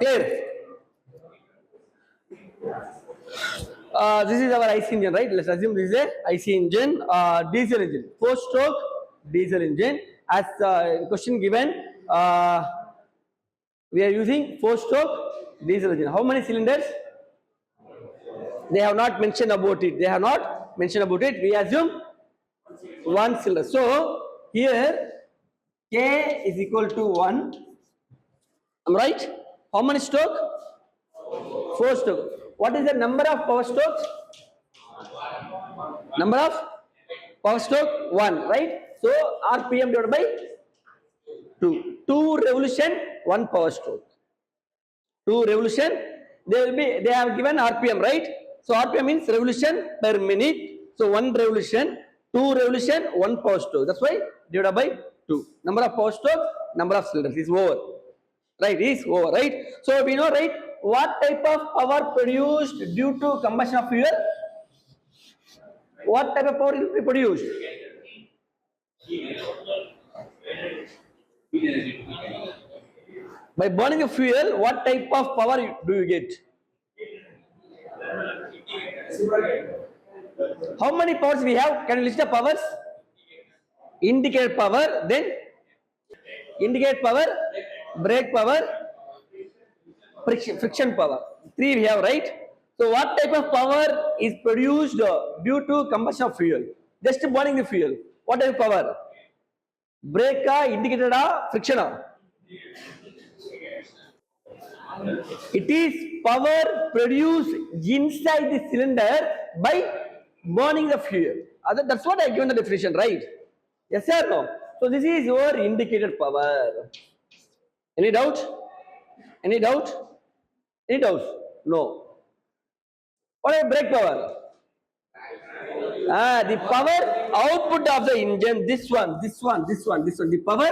Clear? This is our IC engine, right? Let's assume this is a IC engine, diesel engine, 4-stroke diesel engine. As question given, we are using 4-stroke diesel engine. How many cylinders? They have not mentioned about it. They have not mentioned about it. We assume one cylinder. So here K is equal to 1. Am I right? How many stroke? 4 stroke. What is the number of power strokes? Number of power stroke 1, right? So RPM divided by 2. 2 revolution, 1 power stroke. 2 revolution. They have given RPM, right? So RPM means revolution per minute. So 1 revolution, 2 revolution, 1 power stroke. That's why divided by 2. Number of power stroke, number of cylinders is over. Right? Is over, right? So we know, right? What type of power produced due to combustion of fuel? What type of power will be produced? By burning the fuel, what type of power do you get? How many powers we have? Can you list the powers? Indicator power, then indicate power, brake power, friction power. 3 we have, right? So what type of power is produced due to combustion of fuel? Just burning the fuel. What type of power? Brake, indicator, friction. It is power produced inside the cylinder by burning the fuel. That's what I given the definition, right? Yes or no? So this is your indicated power. Any doubt? Any doubt? Any doubts? No. What is brake power? The power output of the engine, this one. The power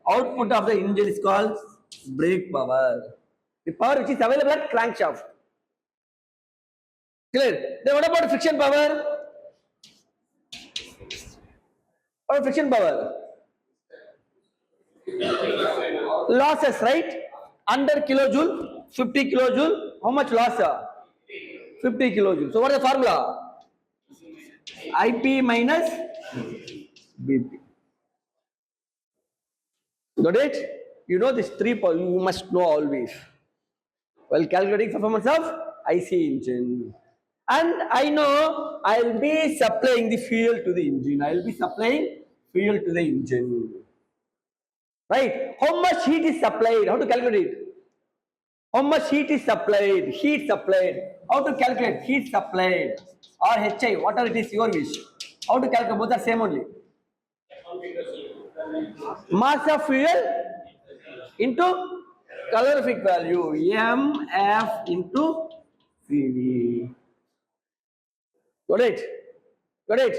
output of the engine is called brake power. The power which is available at crankshaft. Clear? Then what about friction power? What friction power? Losses, right? Under kilojoule, 50 kilojoule. How much loss? 50 kilojoule. So what is the formula? IP minus BP. Got it? You know this 3 power, you must know always. While calculating performance of IC engine. And I know I'll be supplying the fuel to the engine. Right? How much heat is supplied? How to calculate it? How much heat is supplied? Heat supplied. How to calculate? Heat supplied. Or HI, whatever it is, your wish. How to calculate? Both are same only. Mass of fuel into calorific value. MF into CV. Got it? Got it?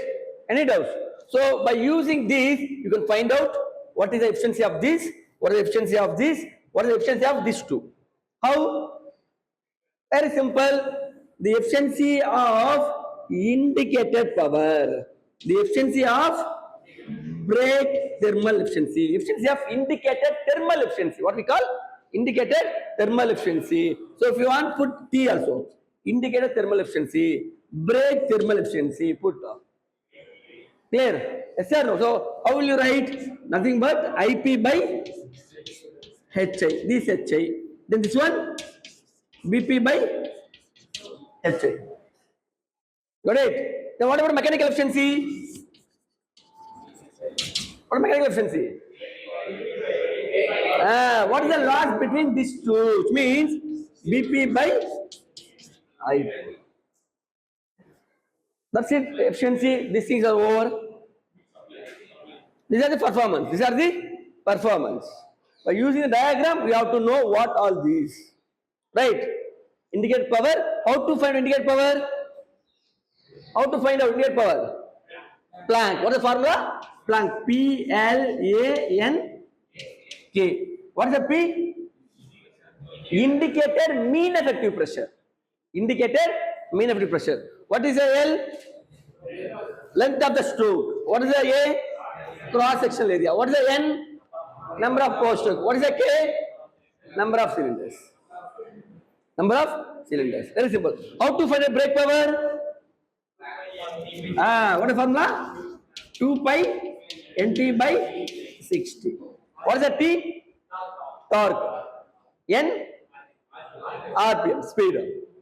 Any doubts? So by using this, you can find out what is the efficiency of this, what is the efficiency of this, what is the efficiency of these two. How? Very simple. The efficiency of indicated power. The efficiency of brake thermal efficiency. Efficiency of indicated thermal efficiency. What we call indicated thermal efficiency. So if you want, put T also. Indicated thermal efficiency. Brake thermal efficiency. Put. Clear? Yes or no? So how will you write? Nothing but IP by HI. This HI. Then this one BP by HI. Got it? Then what about mechanical efficiency? What is mechanical efficiency? What is the loss between these two? Which means BP by IP. That's it. Efficiency. These things are over. These are the performance. By using the diagram, we have to know what all these. Right? Indicate power. How to find indicate power? How to find out indicate power? Planck. What is the formula? Planck. P-L-A-N-K. What is the P? Indicated mean effective pressure. Indicated mean effective pressure. What is the L? Length of the stroke. What is the A? Cross sectional area. What is the N? Number of power stroke. What is the K? Number of cylinders. Number of cylinders. Very simple. How to find a brake power? What is the formula? 2 pi nt by 60. What is the T? Torque. N? RPM, speed.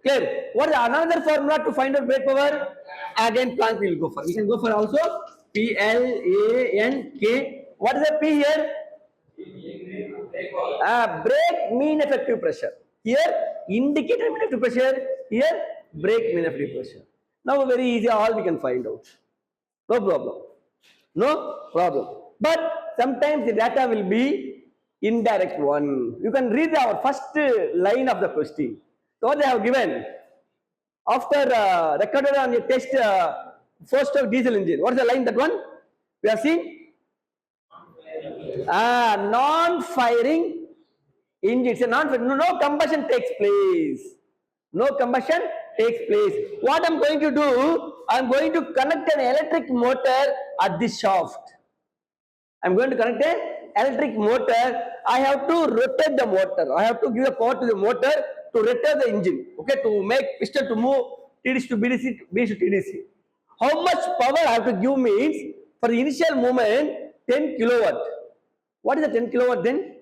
Clear? What is another formula to find out brake power? Again, Planck will go for. We can go for also PLANK. What is the P here? Brake mean effective pressure. Here, indicator mean effective pressure. Here, brake mean effective pressure. Now, very easy, all we can find out. No problem. No problem. But sometimes the data will be indirect one. You can read our first line of the question. So what they have given. After recorded on your test, first of diesel engine. What is the line, that one? We have seen? Non-firing engine. So no combustion takes place. No combustion takes place. What I'm going to do, I'm going to connect an electric motor at this shaft. I'm going to connect an electric motor. I have to rotate the motor. I have to give the power to the motor to rotate the engine. Okay, to make piston to move TDC to BDC, BDC to TDC. How much power I have to give means, for the initial movement, 10 kilowatt. What is the 10 kilowatt then?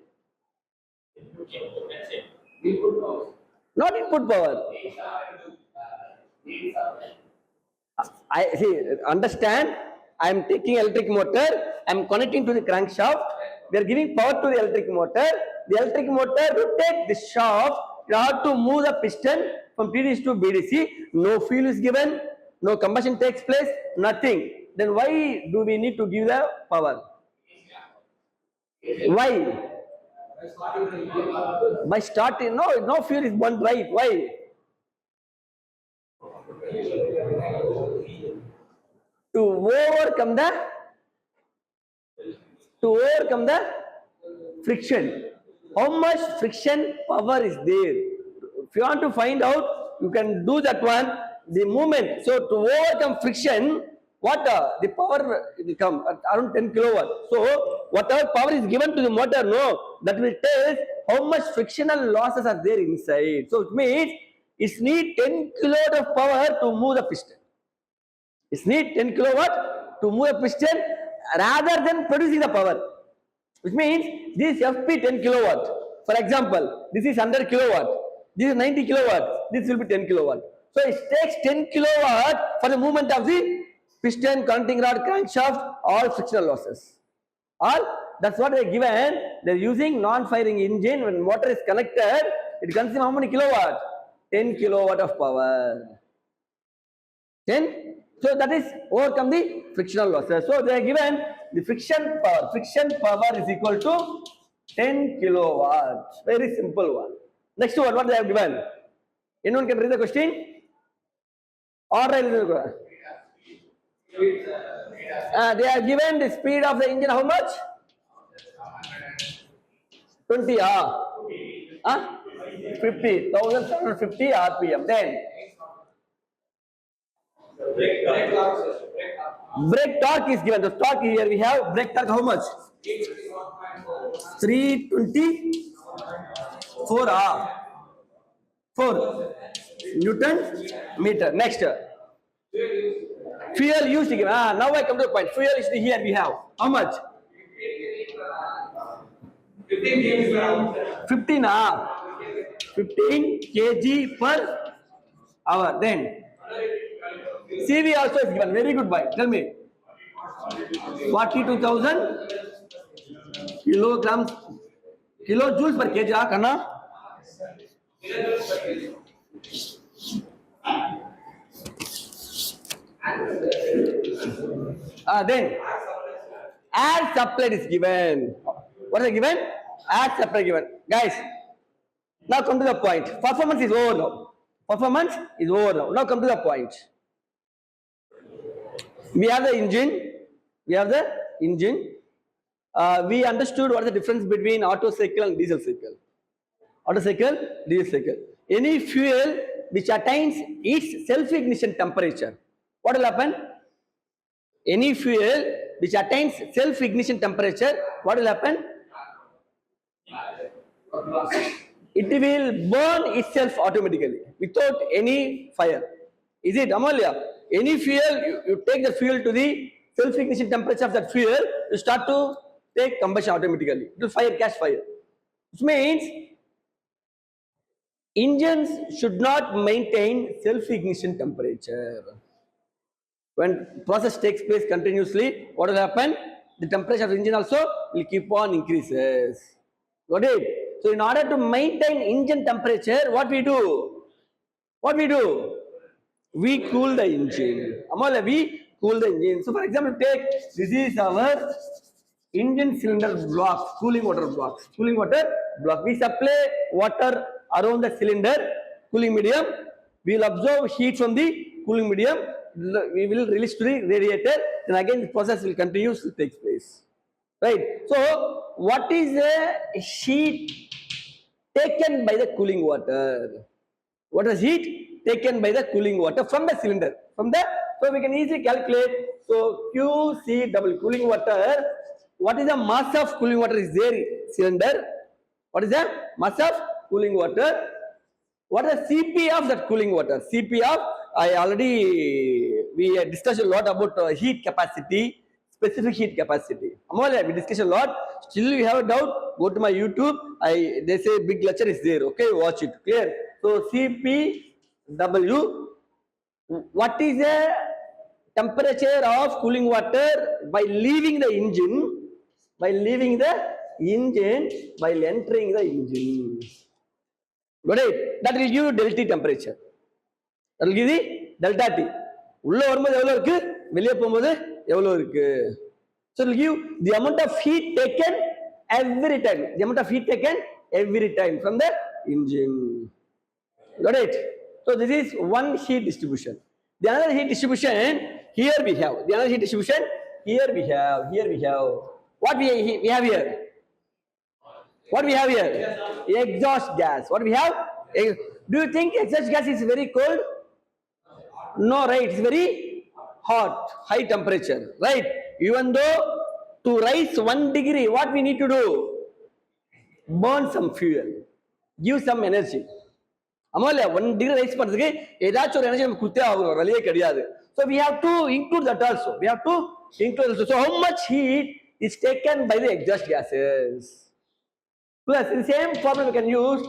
Not input power. I see, understand, I am taking electric motor, I am connecting to the crankshaft, they are giving power to the electric motor rotates the shaft, you have to move the piston from TDC to BDC, no fuel is given, no combustion takes place, nothing. Then why do we need to give the power? Why? By starting, no fuel is burned, right? Why? To overcome the friction. How much friction power is there? If you want to find out, you can do that one. The movement. So to overcome friction, what the power will come at around 10 kilowatt. So whatever power is given to the motor, that will tell how much frictional losses are there inside. So it means it needs 10 kilowatt of power to move the piston. It needs 10 kilowatt to move a piston rather than producing the power. Which means this FP 10 kilowatt. For example, this is 100 kilowatt. This is 90 kilowatt. This will be 10 kilowatt. So it takes 10 kilowatt for the movement of the piston, connecting rod, crankshaft, all frictional losses. That's what they given. They're using non-firing engine. When motor is connected, it consumes how many kilowatt? 10 kilowatt of power. 10. So that is overcome the frictional losses. So they are given the friction power. Friction power is equal to 10 kilowatts. Very simple one. Next one, what they have given? Anyone can read the question? Or they are given the speed of the engine. How much? 20. 50,750 RPM. Then brake torque is given. The torque here we have brake torque how much? 324 4 Newton meter. Next, fuel used given. Now I come to the point. Fuel is here we have how much? 15 kg per hour. Then CV also is given. Very good boy. Tell me. 42,000 kilograms, kilojoules per kg. Kana? Then air supplied is given. What is given? Air supply given. Guys, now come to the point. Performance is over now. Performance is over now. Now come to the point. We have the engine. We understood what is the difference between Otto cycle and diesel cycle. Otto cycle, diesel cycle. Any fuel which attains its self-ignition temperature, what will happen? Any fuel which attains self-ignition temperature, what will happen? it will burn itself automatically without any fire. Is it, Amalya? Any fuel, you take the fuel to the self-ignition temperature of that fuel, you start to take combustion automatically. It will fire, catch fire. Which means engines should not maintain self-ignition temperature. When process takes place continuously, what will happen? The temperature of the engine also will keep on increases. Got it? So in order to maintain engine temperature, what we do? What we do? We cool the engine. Amala, we cool the engine. So for example, take this is our engine cylinder block, cooling water blocks. Cooling water block. We supply water around the cylinder, cooling medium. We will absorb heat from the cooling medium. We will release to the radiator. Then again, the process will continue to take place. Right. So, what is the heat taken by the cooling water? What is heat taken by the cooling water from the cylinder? So we can easily calculate. So QCW, cooling water. What is the mass of cooling water is there cylinder? What is the mass of cooling water? What is the CP of that cooling water? CP of, we discussed a lot about heat capacity, specific heat capacity. Amolya, we discussed a lot. Still you have a doubt, go to my YouTube. They say big lecture is there. Okay, watch it. Clear? So CPW, what is the temperature of cooling water by leaving the engine, while entering the engine? Got it? That will give you delta temperature. That will give you delta T. உள்ள வரும்போது எவ்வளவு இருக்கு, வெளியே போகும்போது எவ்வளவு இருக்கு. So it will give the amount of heat taken every time. The amount of heat taken every time from the engine. Got it? So this is one heat distribution. The another heat distribution here we have. The another heat distribution here we have. What we have here? What we have here? Exhaust gas. What we have? Do you think exhaust gas is very cold? No, right? It's very hot, high temperature, right? Even though to rise 1 degree, what we need to do? Burn some fuel, give some energy. Amalya, 1 degree rise பண்றதுக்கு ஏதாச்சும் ஒரு energy நம்ம குத்தே ஆகணும், வழியே கிடையாது. So we have to include that also. So how much heat is taken by the exhaust gases? Plus, in the same formula we can use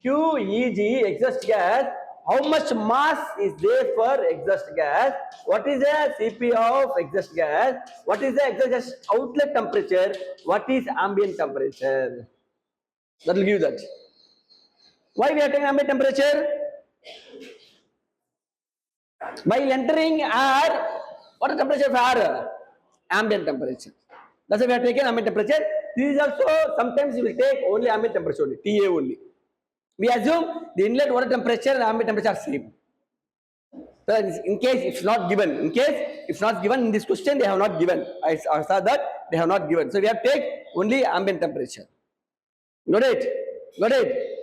QEG, exhaust gas. How much mass is there for exhaust gas? What is the CP of exhaust gas? What is the exhaust gas outlet temperature? What is ambient temperature? That will give that. Why we are taking ambient temperature? By entering air, what is the temperature of air? Ambient temperature. That's why we are taking ambient temperature. This is also, sometimes you will take only ambient temperature only, TA only. We assume the inlet water temperature and ambient temperature are same. So in case it's not given, in this question they have not given. I saw that they have not given. So we have to take only ambient temperature. Got it?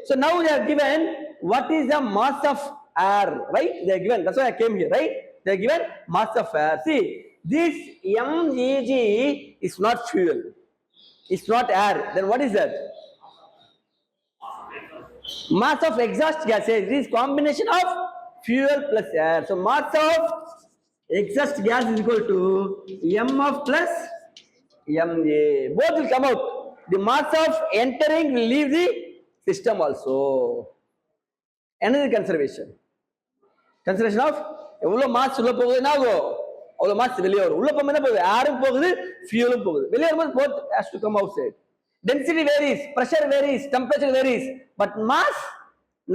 So now they are given what is the mass of air, right? They are given. That's why I came here, right? They are given mass of air. See, this MEG is not fuel. It's not air. Then what is that? Mass of exhaust gases. This is combination of fuel plus air. So mass of exhaust gas is equal to MF plus MA. Both will come out. The mass of entering will leave the system also. Energy conservation. Conservation of எவ்வளவு mass உள்ள போகுது என்ன ஆகும், அவ்வளவு mass வெளியே வரும். உள்ள போகும்போது என்ன போகுது, ஏரும் போகுது, ஃபியூலும் போகுது. வெளியே வரும்போது both has to come outside. Density varies, pressure varies, temperature varies, but mass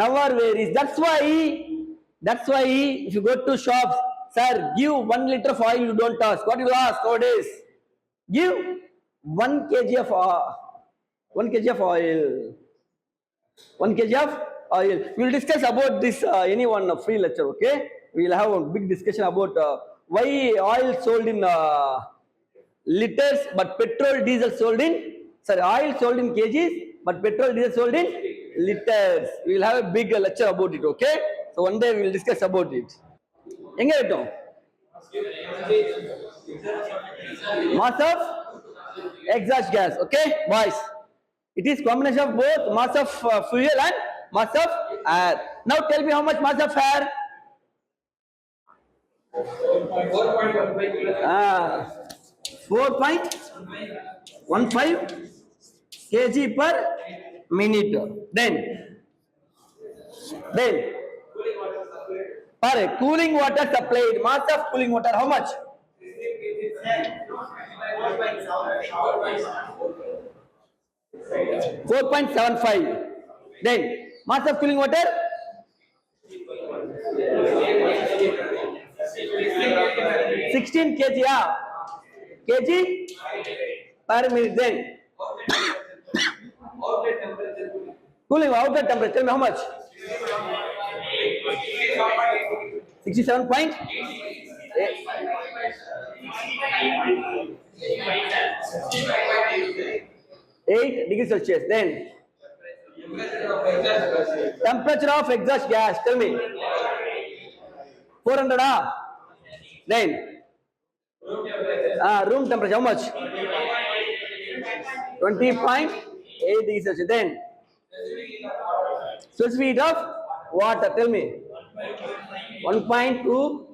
never varies. That's why if you go to shops, sir, give 1 liter of oil, you don't ask. What you ask nowadays? Give 1 kg of oil. 1 kg of oil. We will discuss about this any one free lecture, okay? We will have a big discussion about why oil sold in liters, but petrol, diesel sold in, oil sold in kgs, but petrol, diesel sold in liters. We will have a big lecture about it, okay? So one day we will discuss about it. எங்க விட்டோம்? Mass of exhaust gas, okay, boys? It is combination of both mass of fuel and Mass of air. Now tell me how much mass of air? 4.15 kg per minute. Then per cooling water supplied, mass of cooling water, how much? 4.75. Then mass of cooling water? 16 kg, kg per minute. Then cooling outlet temperature, tell me how much? 67.8 degrees Celsius. Then temperature of exhaust gas, tell me. 400. Then room temperature, how much? 20.8 degrees Celsius. Then specific heat of water, tell me. 1.2,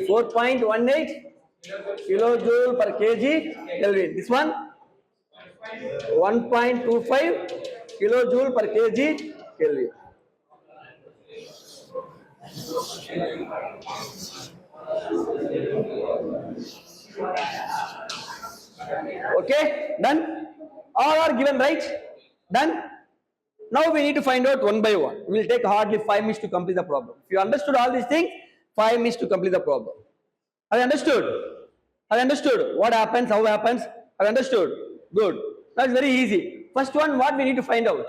4.18 kilojoule per kg Kelvin. This one 1.25 kilojoule per kg Kelvin. Okay, done. All are given, right? Done. Now we need to find out one by one. We will take hardly 5 minutes to complete the problem. If you understood all these things, 5 minutes to complete the problem. Have you understood? Have you understood what happens, how happens? Have you understood? Good. That's very easy. First one, what we need to find out?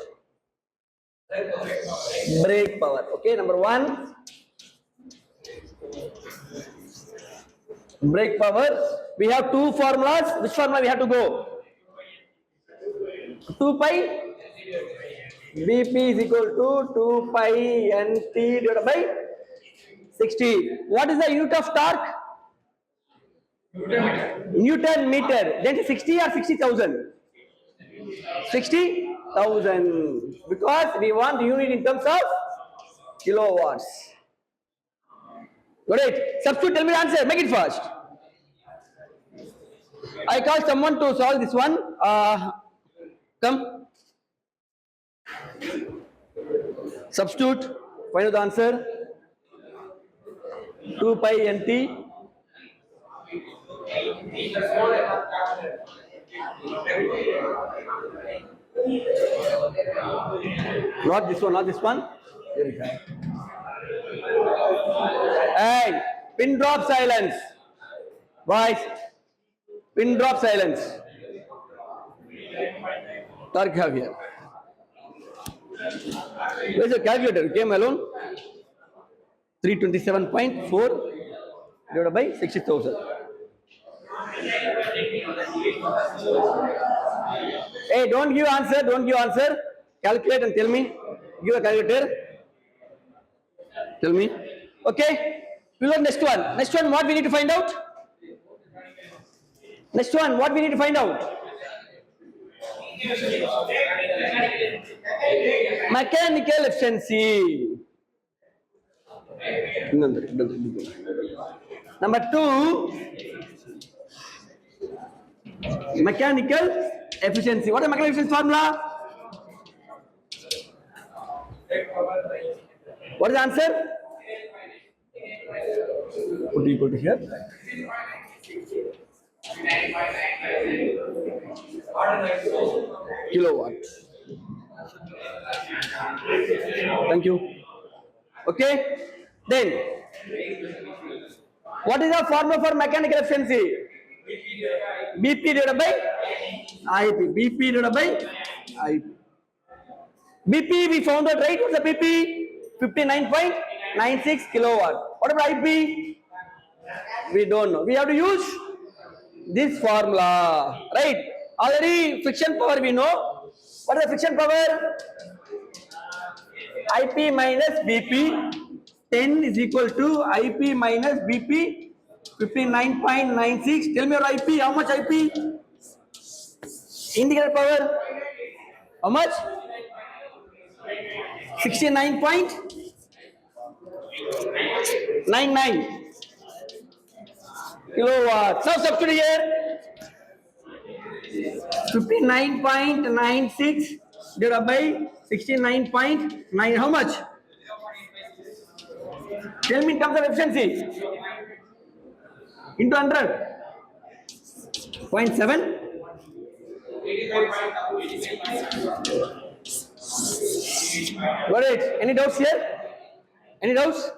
Brake power. Okay, number one. Brake power. We have two formulas. Which formula we have to go? 2 pi Bp is equal to 2 pi Nt divided by 60. What is the unit of torque? Newton meter. Then 60 or 60,000? 60,000. Because we want unit in terms of kilowatts. Got it? Substitute, tell me the answer. Make it fast. I call someone to solve this one. Come. Substitute. Find out the answer. 2 pi Nt. Not this one, not this one. Very high. Hey, pin drop silence. Boys, pin drop silence. Torque have here. Where's your calculator? Came alone. 327.4 divided by 60,000. Hey, don't give answer, don't give answer. Calculate and tell me. Give a calculator. Tell me. Okay. We got next one. Next one, what we need to find out? Next one, what we need to find out? Mechanical efficiency. Number two, mechanical efficiency. What is mechanical efficiency formula? What is the answer? Put equal to here. Kilowatt. Thank you. Okay. Then, what is the formula for mechanical efficiency? Bp divided by IP. Bp divided by IP. Bp we found out, right? What's the Bp? 59.96 kilowatt. What about IP? We don't know. We have to use this formula, right? Already friction power we know. What is the friction power? IP minus Bp. 10 is equal to IP minus Bp. 59.96. Tell me your IP. How much IP? Indicator power. How much? 69.99 kilowatts. Now substitute here. 59.96 divided by 69.9. How much? Tell me in terms of efficiency. Into 100. 0.7. Got it? Any doubts here? Any doubts?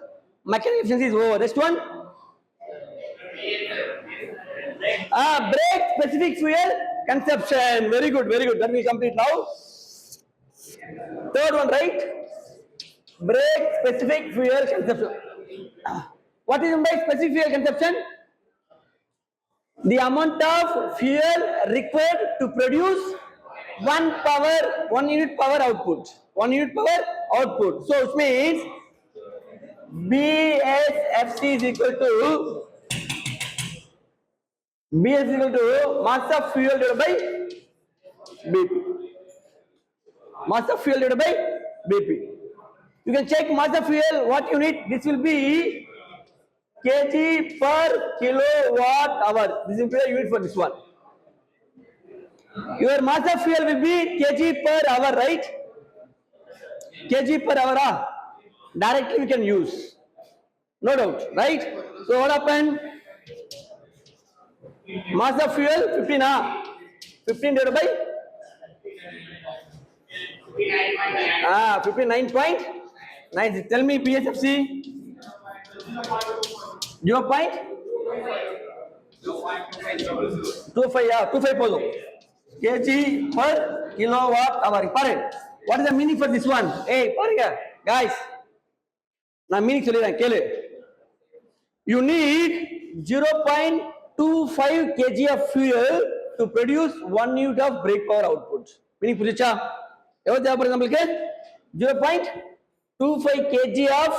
Mechanical efficiency is over. Next one. Brake specific fuel consumption. Very good, very good. That will complete now. Third one, right? Brake specific fuel consumption. What is by specific fuel consumption? The amount of fuel required to produce one unit power output. 1 unit power output. So which means BSFC is equal to mass of fuel divided by BP. Mass of fuel divided by BP. You can check mass of fuel, what unit? This will be kg per kilowatt hour. This will be the unit for this one. Your mass of fuel will be kg per hour, right? Kg per hour. Directly we can use. No doubt, right? So what happened? Mass of fuel 15. 15 divided by 59.9. Tell me PSFC. 0.25 kg per kilowatt hour. What is the meaning for this one? Hey, guys. Now meaning you need 0.25 kg of fuel to produce 1 unit of brake power output. Meaning pujicha. For example, 0.25 kg of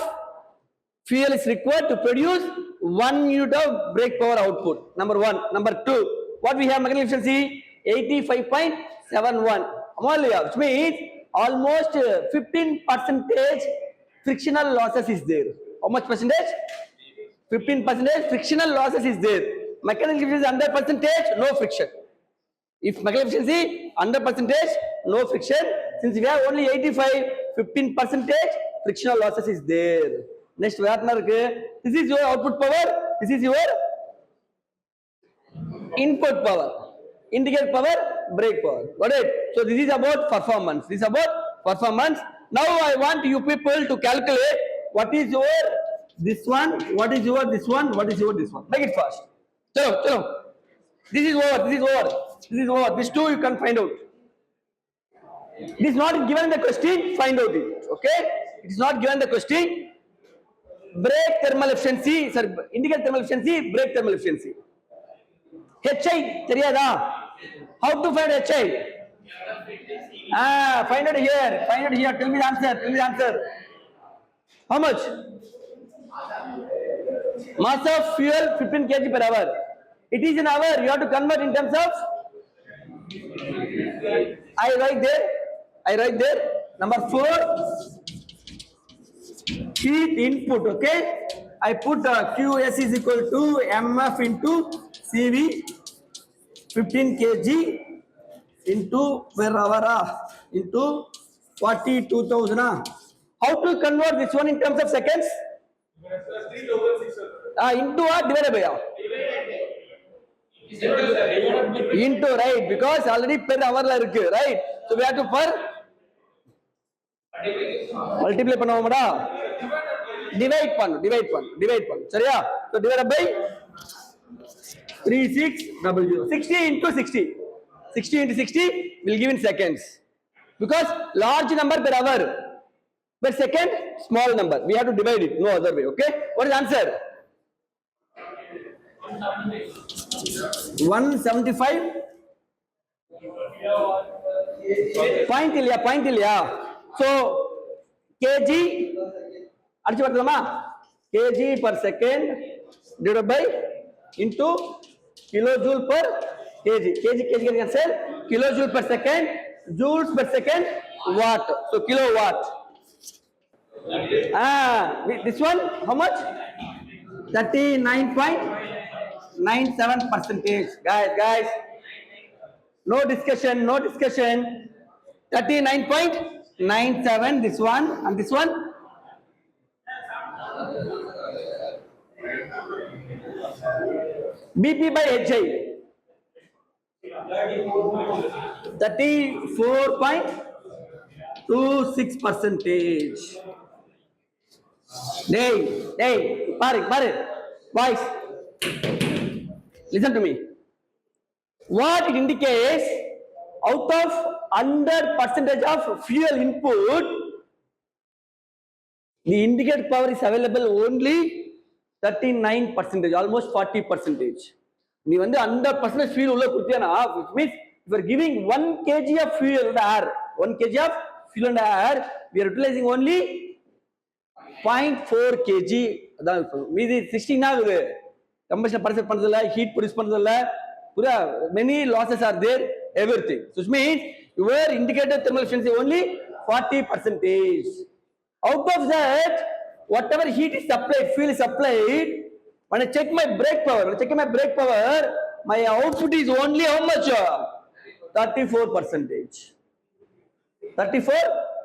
fuel is required to produce 1 unit of brake power output. Number one. Number two, what we have mechanical efficiency? 85.71. Which means almost 15% frictional losses is there. How much percentage? 15% frictional losses is there. Mechanical efficiency 100%, no friction. If mechanical efficiency 100%, no friction. Since we have only 85, 15% frictional losses is there. Next, this is your output power. This is your input power. Indicate power, brake power. Got it? So this is about performance. This is about performance. Now I want you people to calculate what is your this one, what is your this one, what is your this one. Make it fast. Chalo. This is over. This is over. This is over. These two you can find out. It is not given in the question. Find out it. Okay? It is not given in the question. Brake thermal efficiency. Sorry, indicate thermal efficiency. Brake thermal efficiency. HI, how to find HI? Find it here. Find it here. Tell me the answer. Tell me the answer. How much? Mass of fuel 15 kg per hour. It is in hour. You have to convert in terms of. I write there. Number 4. Heat input. Okay. I put QS is equal to MF into CV 15 kg into per hour into 42,000. How to convert this one in terms of seconds? Into what? Divided by how? Into, right? Because already per hour right? So we have to per multiply panna. Divide pannu. Sariya? So divided by 3600. 60 into 60. 60 into 60 will give in seconds. Because large number per hour. Per second, small number. We have to divide it. No other way. Okay? What is the answer? 175. Point ilya. So kg kg per second divided by into kilojoule per kg. Kg cancel. Kilojoule per second joules per second watt. So kilowatt. This one, how much? 39.97 percentage. Guys, no discussion, no discussion. 39.97, this one, and this one. BP by HI. 34.26 percentage. Hey, pare, boys, listen to me. What it indicates, out of 100 percentage of fuel input, the indicated power is available only 39 percentage, almost 40 percentage. You வந்து 100% fuel உள்ள குத்தியானா, which means if you are giving 1 kg of fuel in the air, 1 kg of fuel in the air, we are utilizing only 0.4 kg. அதான் மீதி 16 ஆகுது. Combustion process பண்றதுல, heat produce பண்றதுல, many losses are there, everything. So which means your indicated thermal efficiency only 40 percentage. Out of that, whatever heat is supplied, fuel is supplied, when I check my brake power, my output is only how much? 34 percentage. 34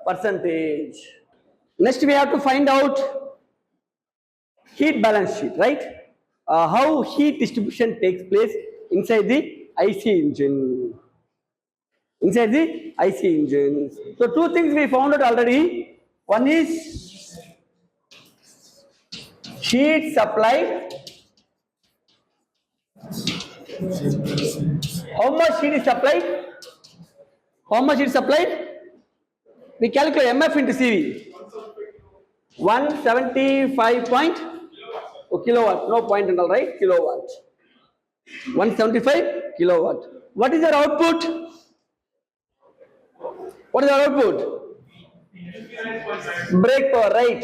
percentage. Next we have to find out heat balance sheet, right? How heat distribution takes place inside the IC engine. Inside the IC engine. So two things we found out already. One is heat supplied. How much heat is supplied? How much heat is supplied? We calculate MF into CV. 175 kilowatt. No point and all, right? Kilowatt. 175 kilowatt. What is their output? What is our output? Brake power, right?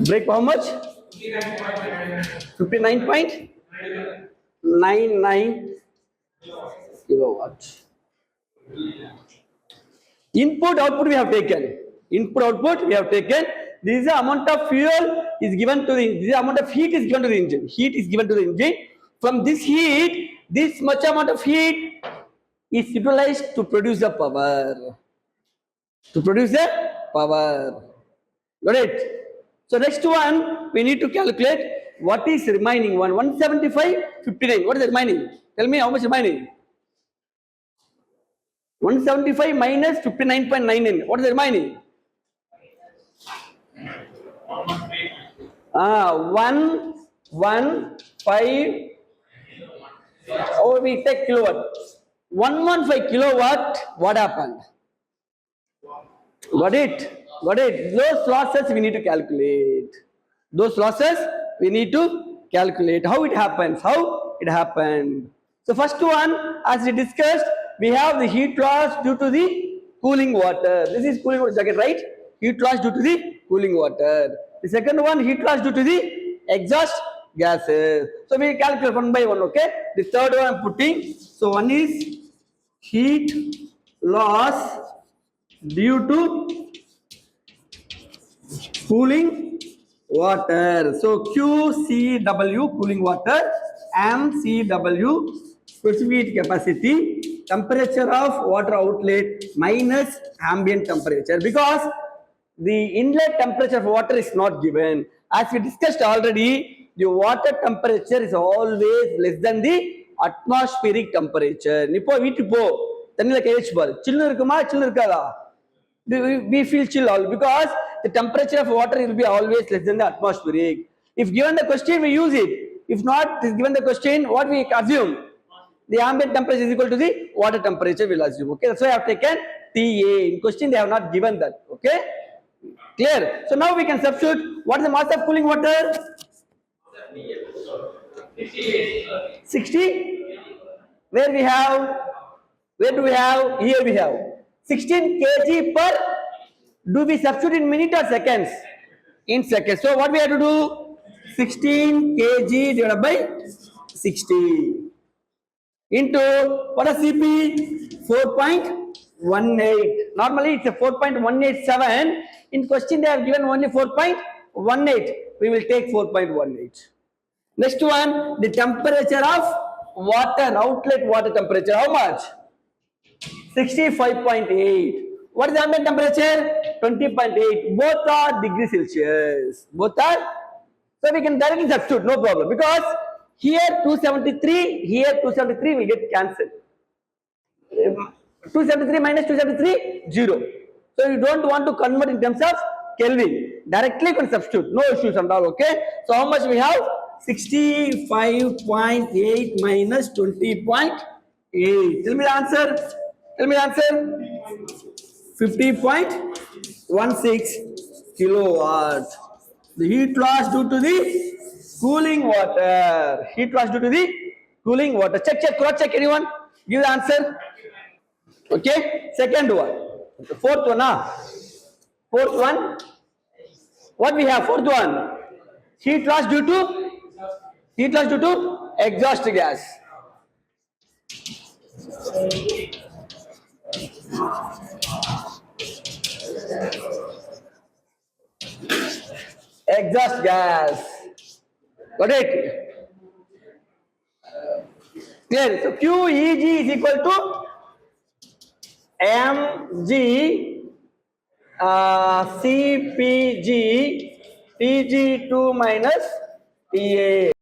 Brake power how much? 59.99 kilowatt. Input output we have taken. Input output we have taken. This is the amount of fuel is given to the. This is the amount of heat is given to the engine. Heat is given to the engine. From this heat, this much amount of heat is utilized to produce the power. To produce the power. Got it? So next one, we need to calculate what is remaining one. 175, 59. What is the remaining? Tell me how much remaining? 175 minus 59.99. What is the remaining? 115. Oh, we take kilowatt. 115 kilowatt. What happened? Got it? Those losses we need to calculate. How it happens? So first one, as we discussed, we have the heat loss due to the cooling water. This is cooling water jacket, right? Heat loss due to the cooling water. The second one, heat loss due to the exhaust gases. So we calculate one by one, okay? The third one I'm putting. So one is heat loss due to cooling water. So QCW cooling water, MCW specific capacity, temperature of water outlet minus ambient temperature, because the inlet temperature of water is not given. As we discussed already, the water temperature is always less than the atmospheric temperature. Nipo veetu thanila kaichu paru, chillu irukuma, chillu irukada? We feel chill all because the temperature of water will be always less than the atmospheric. If given the question, we use it. If not given the question, what we assume? The ambient temperature is equal to the water temperature, we'll assume. Okay, that's why I have taken TA. In question, they have not given that. Okay, clear? So now we can substitute. What is the mass of cooling water? 60. Where do we have? Here we have 16 kg per. Do we substitute in minute or seconds? In seconds. So what we have to do? 16 kg divided by 60. into what is CP? 4.18. Normally it's a 4.187. In question they have given only 4.18. We will take 4.18. Next one, the temperature of water, outlet water temperature. How much? 65.8. What is the ambient temperature? 20.8. Both are degree Celsius. Both are. So we can directly substitute, no problem. Because here 273, here 273 will get cancelled. 273 minus 273, 0. So you don't want to convert in terms of Kelvin. Directly you can substitute. No issues and all, okay? So how much we have? 65.8 minus 20.8. Tell me the answer. Tell me the answer. 50.16 kilowatt. The heat loss due to the cooling water. Heat loss due to the cooling water. Check, cross check anyone. Give the answer. Okay. Second one. The fourth one. Fourth one. What we have? Fourth one. Heat loss due to exhaust gas. Exhaust gas. Got it? Clear? So QEG is equal to mg CPG TG2 minus TA.